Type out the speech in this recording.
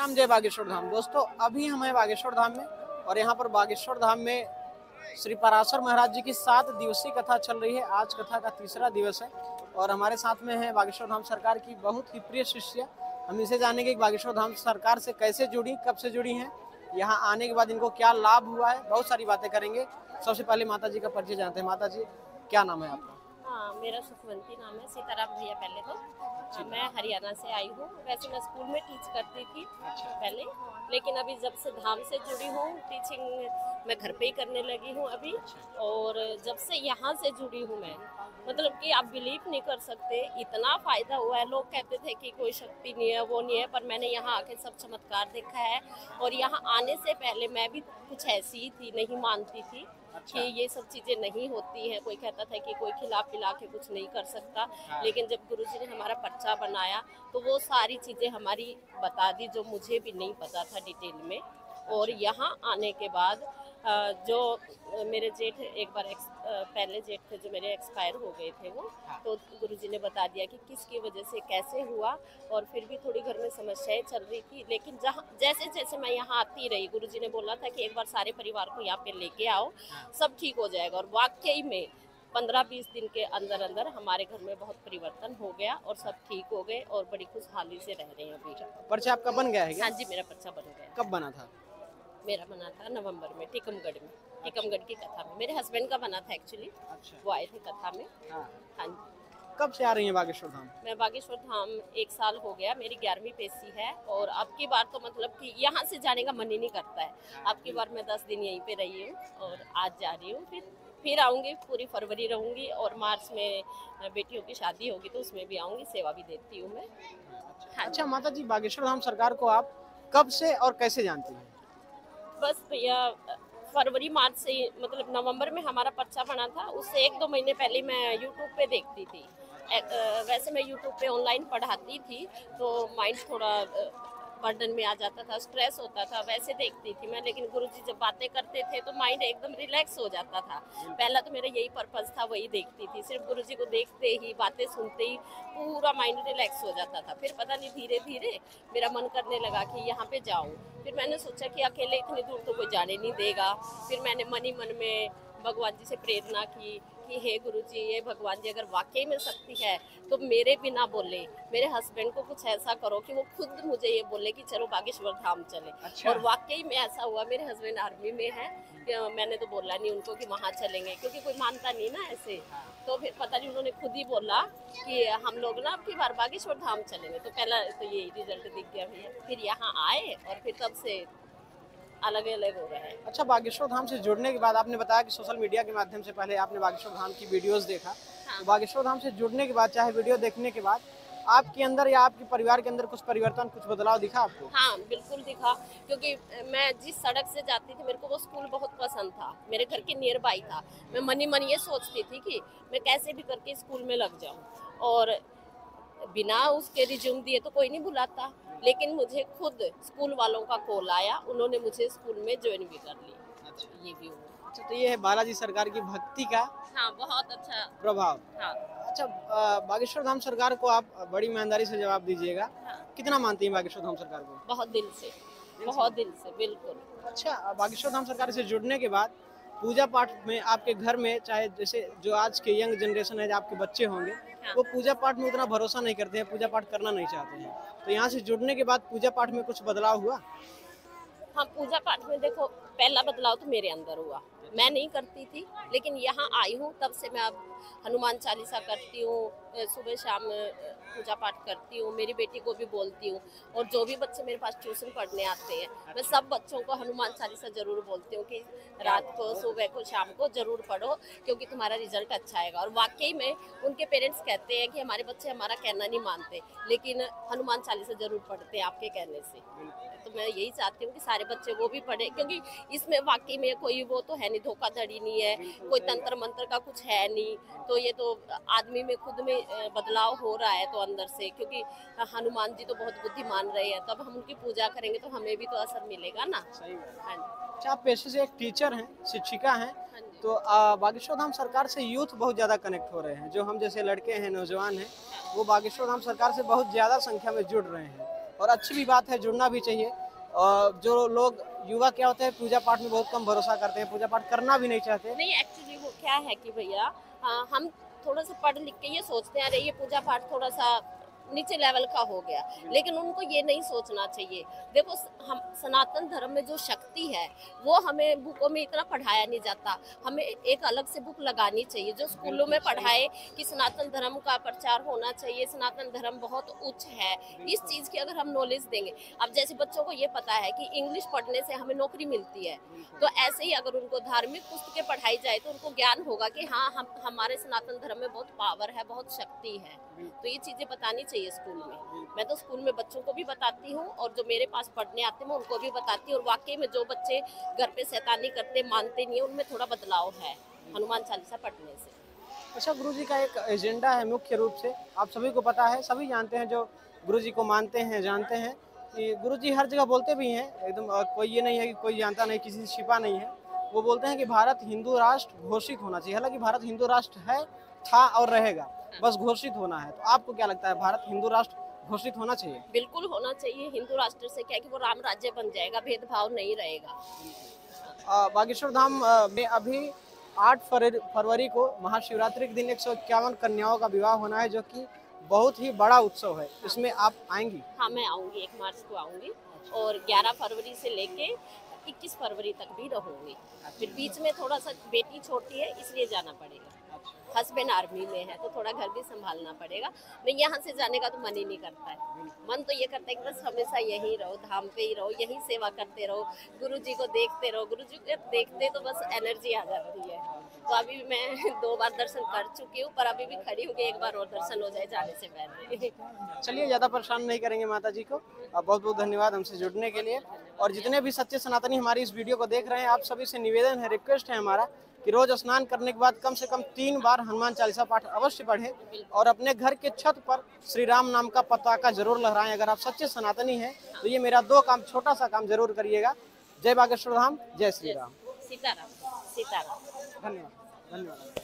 राम, जय बागेश्वर धाम। दोस्तों अभी हम हैं बागेश्वर धाम में और यहाँ पर बागेश्वर धाम में श्री पराशर महाराज जी की 7 दिवसीय कथा चल रही है। आज कथा का तीसरा दिवस है और हमारे साथ में है बागेश्वर धाम सरकार की बहुत ही प्रिय शिष्य। हम इसे जानेंगे कि बागेश्वर धाम सरकार से कैसे जुड़ी, कब से जुड़ी हैं, यहाँ आने के बाद इनको क्या लाभ हुआ है, बहुत सारी बातें करेंगे। सबसे पहले माता जी का परिचय जानते हैं। माता जी, क्या नाम है आपका? हाँ, मेरा सुखवंती नाम है। सीताराम भैया पहले तो। मैं हरियाणा से आई हूँ। वैसे मैं स्कूल में टीच करती थी पहले, लेकिन अभी जब से धाम से जुड़ी हूँ टीचिंग मैं घर पे ही करने लगी हूँ अभी। और जब से यहाँ से जुड़ी हूँ मैं, मतलब कि आप बिलीव नहीं कर सकते, इतना फ़ायदा हुआ है। लोग कहते थे कि कोई शक्ति नहीं है, वो नहीं है, पर मैंने यहाँ आके सब चमत्कार देखा है। और यहाँ आने से पहले मैं भी कुछ ऐसी ही थी, नहीं मानती थी कि ये सब चीज़ें नहीं होती हैं। कोई कहता था कि कोई खिला पिला के कुछ नहीं कर सकता, लेकिन जब गुरुजी ने हमारा पर्चा बनाया तो वो सारी चीज़ें हमारी बता दी जो मुझे भी नहीं पता था डिटेल में। और यहाँ आने के बाद जो मेरे जेठ एक बार पहले जेठ थे जो मेरे एक्सपायर हो गए थे, वो तो गुरुजी ने बता दिया कि किसकी वजह से कैसे हुआ। और फिर भी थोड़ी घर में समस्याएं चल रही थी, लेकिन जहाँ जैसे जैसे मैं यहाँ आती रही, गुरुजी ने बोला था कि एक बार सारे परिवार को यहाँ पे लेके आओ, सब ठीक हो जाएगा। और वाकई में 15-20 दिन के अंदर अंदर हमारे घर में बहुत परिवर्तन हो गया और सब ठीक हो गए और बड़ी खुशहाली से रह रहे हैं अभी। पर्चा आपका बन गया है क्या? हाँ जी, मेरा पर्चा बन गया। कब बना था? मेरा बना था नवंबर में टीकमगढ़ में, टीकमगढ़ की कथा में। मेरे हस्बैंड का बना था एक्चुअली। अच्छा। वो आए थे कथा में। हाँ जी। कब से आ रही हैं बागेश्वर धाम? मैं बागेश्वर धाम 1 साल हो गया, मेरी 11वीं पेशी है। और अब की बार तो मतलब कि यहाँ से जाने का मन ही नहीं करता है। अब की बार मैं 10 दिन यहीं पे रही हूँ और आज जा रही हूँ। फिर आऊँगी, पूरी फरवरी रहूँगी और मार्च में बेटियों की शादी होगी तो उसमें भी आऊँगी, सेवा भी देती हूँ मैं। हाँ। अच्छा माता जी, बागेश्वर धाम सरकार को आप कब से और कैसे जानती हैं? बस भैया फरवरी मार्च से, मतलब नवंबर में हमारा पर्चा बना था, उससे 1-2 महीने पहले मैं यूट्यूब पे देखती थी। वैसे मैं यूट्यूब पे ऑनलाइन पढ़ाती थी तो माइंड थोड़ा बर्डन में आ जाता था, स्ट्रेस होता था, वैसे देखती थी मैं। लेकिन गुरुजी जब बातें करते थे तो माइंड एकदम रिलैक्स हो जाता था। पहला तो मेरा यही पर्पस था, वही देखती थी। सिर्फ गुरुजी को देखते ही, बातें सुनते ही पूरा माइंड रिलैक्स हो जाता था। फिर पता नहीं धीरे धीरे मेरा मन करने लगा कि यहाँ पे जाऊँ। फिर मैंने सोचा कि अकेले इतनी दूर तो कोई जाने नहीं देगा। फिर मैंने मन ही मन में भगवान जी से प्रेरणा की कि हे गुरुजी, ये भगवान जी अगर वाकई में शक्ति है तो मेरे बिना बोले मेरे हस्बैंड को कुछ ऐसा करो कि वो खुद मुझे ये बोले कि चलो बागेश्वर धाम चले। अच्छा। और वाकई में ऐसा हुआ। मेरे हस्बैंड आर्मी में है। मैंने तो बोला नहीं उनको कि वहाँ चलेंगे, क्योंकि कोई मानता नहीं ना ऐसे। तो फिर पता नहीं उन्होंने खुद ही बोला कि हम लोग ना अब की बार बागेश्वर धाम चलेंगे। तो पहला तो ये रिजल्ट दिख गया भैया। फिर यहाँ आए और फिर तब से अलग अलग हो रहा है। अच्छा, बागेश्वर धाम से जुड़ने के बाद आपने बताया कि सोशल मीडिया के माध्यम से पहले आपने बागेश्वर धाम की वीडियोस देखा। हाँ। तो बागेश्वर धाम से जुड़ने के बाद, चाहे वीडियो देखने के बाद, आपके अंदर या आपके परिवार के अंदर कुछ परिवर्तन, कुछ बदलाव दिखा आपको? हाँ, बिल्कुल दिखा। क्योंकि मैं जिस सड़क से जाती थी, मेरे को वो स्कूल बहुत पसंद था, मेरे घर के नियर बाई था। मैं मन ही मन ये सोचती थी कि मैं कैसे भी करके स्कूल में लग जाऊँ। और बिना उसके रिज्यूम दिए तो कोई नहीं बुलाता, लेकिन मुझे खुद स्कूल वालों का कॉल आया, उन्होंने मुझे स्कूल में ज्वाइन भी कर लिया। अच्छा। ये भी हुआ। अच्छा, तो ये है बालाजी सरकार की भक्ति का हाँ, बहुत अच्छा। प्रभाव। हाँ। अच्छा, बागेश्वर धाम सरकार को आप बड़ी ईमानदारी से जवाब दीजिएगा, हाँ। कितना मानती हैं बागेश्वर धाम सरकार को? बहुत दिल से, बहुत दिल से, बिल्कुल। अच्छा, बागेश्वर धाम सरकार से जुड़ने के बाद पूजा पाठ में आपके घर में, चाहे जैसे जो आज के यंग जनरेशन है, जो आपके बच्चे होंगे, वो पूजा पाठ में उतना भरोसा नहीं करते हैं, पूजा पाठ करना नहीं चाहते हैं, तो यहाँ से जुड़ने के बाद पूजा पाठ में कुछ बदलाव हुआ? हाँ, पूजा पाठ में देखो, पहला बदलाव तो मेरे अंदर हुआ। मैं नहीं करती थी, लेकिन यहाँ आई हूँ तब से मैं अब हनुमान चालीसा करती हूँ, सुबह शाम पूजा पाठ करती हूँ, मेरी बेटी को भी बोलती हूँ। और जो भी बच्चे मेरे पास ट्यूशन पढ़ने आते हैं, मैं सब बच्चों को हनुमान चालीसा जरूर बोलती हूँ कि रात को, सुबह को, शाम को जरूर पढ़ो, क्योंकि तुम्हारा रिजल्ट अच्छा आएगा। और वाकई में उनके पेरेंट्स कहते हैं कि हमारे बच्चे हमारा कहना नहीं मानते, लेकिन हनुमान चालीसा जरूर पढ़ते हैं आपके कहने से। तो मैं यही चाहती हूँ कि सारे बच्चे वो भी पढ़े, क्योंकि इसमें वाकई में कोई वो तो है नहीं, धोखाधड़ी नहीं है, कोई तंत्र मंत्र का कुछ है नहीं। तो ये तो आदमी में खुद में बदलाव हो रहा है तो अंदर से, क्योंकि हनुमान जी तो बहुत बुद्धिमान रहे हैं, तब हम उनकी पूजा करेंगे तो हमें भी तो असर मिलेगा ना। सही बात। हाँ जी। अच्छा, आप पेशे से एक टीचर हैं, शिक्षिका हैं, हाँ जी। तो बागेश्वर धाम सरकार से यूथ बहुत ज़्यादा कनेक्ट हो रहे हैं, जो हम जैसे लड़के हैं, नौजवान हैं, वो बागेश्वर धाम सरकार से बहुत ज़्यादा संख्या में जुड़ रहे हैं। और अच्छी भी बात है, जुड़ना भी चाहिए। जो लोग युवा क्या होते हैं, पूजा पाठ में बहुत कम भरोसा करते हैं, पूजा पाठ करना भी नहीं चाहते। नहीं, एक्चुअली वो क्या है कि भैया हम थोड़ा सा पढ़ लिख के ये सोचते हैं अरे ये पूजा पाठ थोड़ा सा नीचे लेवल का हो गया, लेकिन उनको ये नहीं सोचना चाहिए। देखो हम सनातन धर्म में जो शक्ति है वो हमें बुकों में इतना पढ़ाया नहीं जाता, हमें एक अलग से बुक लगानी चाहिए जो स्कूलों में पढ़ाए कि सनातन धर्म का प्रचार होना चाहिए, सनातन धर्म बहुत उच्च है। इस चीज़ की अगर हम नॉलेज देंगे, अब जैसे बच्चों को ये पता है कि इंग्लिश पढ़ने से हमें नौकरी मिलती है, तो ऐसे ही अगर उनको धार्मिक पुस्तकें पढ़ाई जाए तो उनको ज्ञान होगा कि हाँ हम हमारे सनातन धर्म में बहुत पावर है, बहुत शक्ति है। तो ये चीज़ें बतानी चाहिए स्कूल में। मैं तो स्कूल में बच्चों को भी बताती हूँ और जो मेरे पास पढ़ने आते हैं मैं उनको भी बताती हूँ। और वाकई में जो बच्चे घर पे शैतानी करते मानते नहीं है उनमें थोड़ा बदलाव है हनुमान चालीसा पढ़ने से। अच्छा, गुरुजी का एक एजेंडा है मुख्य रूप से, आप सभी को पता है, सभी जानते हैं जो गुरुजी को मानते हैं, जानते हैं कि गुरुजी हर जगह बोलते भी हैं एकदम, कोई ये नहीं है कि कोई जानता नहीं, किसी से छिपा नहीं है। वो बोलते हैं कि भारत हिंदू राष्ट्र घोषित होना चाहिए। हालांकि भारत हिंदू राष्ट्र है, था और रहेगा, बस घोषित होना है। तो आपको क्या लगता है, भारत हिंदू राष्ट्र घोषित होना चाहिए? बिल्कुल होना चाहिए। हिंदू राष्ट्र से क्या है कि वो राम राज्य बन जाएगा, भेदभाव नहीं रहेगा। बागेश्वर धाम में अभी 8 फरवरी को महाशिवरात्रि के दिन 151 कन्याओं का विवाह होना है, जो कि बहुत ही बड़ा उत्सव है। इसमें आप आएंगी? हाँ, मैं आऊँगी, 1 मार्च को आऊँगी और 11 फरवरी से लेके 21 फरवरी तक भी रहूँगी। फिर बीच में थोड़ा सा बेटी छोटी है इसलिए जाना पड़ेगा, हस्बैंड आर्मी में है तो थोड़ा घर भी संभालना पड़ेगा। नहीं, यहाँ से जाने का तो मन ही नहीं करता है। मन तो ये करता है कि बस हमेशा यहीं रहो, धाम पे ही रहो, यहीं सेवा करते रहो, गुरु जी को देखते रहो। गुरु जी को देखते तो बस एनर्जी आ जाती है। तो अभी मैं 2 बार दर्शन कर चुकी हूँ, पर अभी भी खड़ी हूँ कि एक बार और दर्शन हो जाए जाने से पहले। चलिए, ज़्यादा परेशान नहीं करेंगे माता जी को। बहुत बहुत धन्यवाद हमसे जुड़ने के लिए। और जितने भी सच्चे सनातनी हमारी इस वीडियो को देख रहे हैं, आप सभी से निवेदन है, रिक्वेस्ट है हमारा कि रोज स्नान करने के बाद कम से कम 3 बार हनुमान चालीसा पाठ अवश्य पढ़ें और अपने घर के छत पर श्री राम नाम का पताका जरूर लहराएं। अगर आप सच्चे सनातनी हैं तो ये मेरा 2 काम, छोटा सा काम जरूर करिएगा। जय बागेश्वर धाम, जय श्री राम। सीताराम, सीताराम। धन्यवाद, धन्यवाद।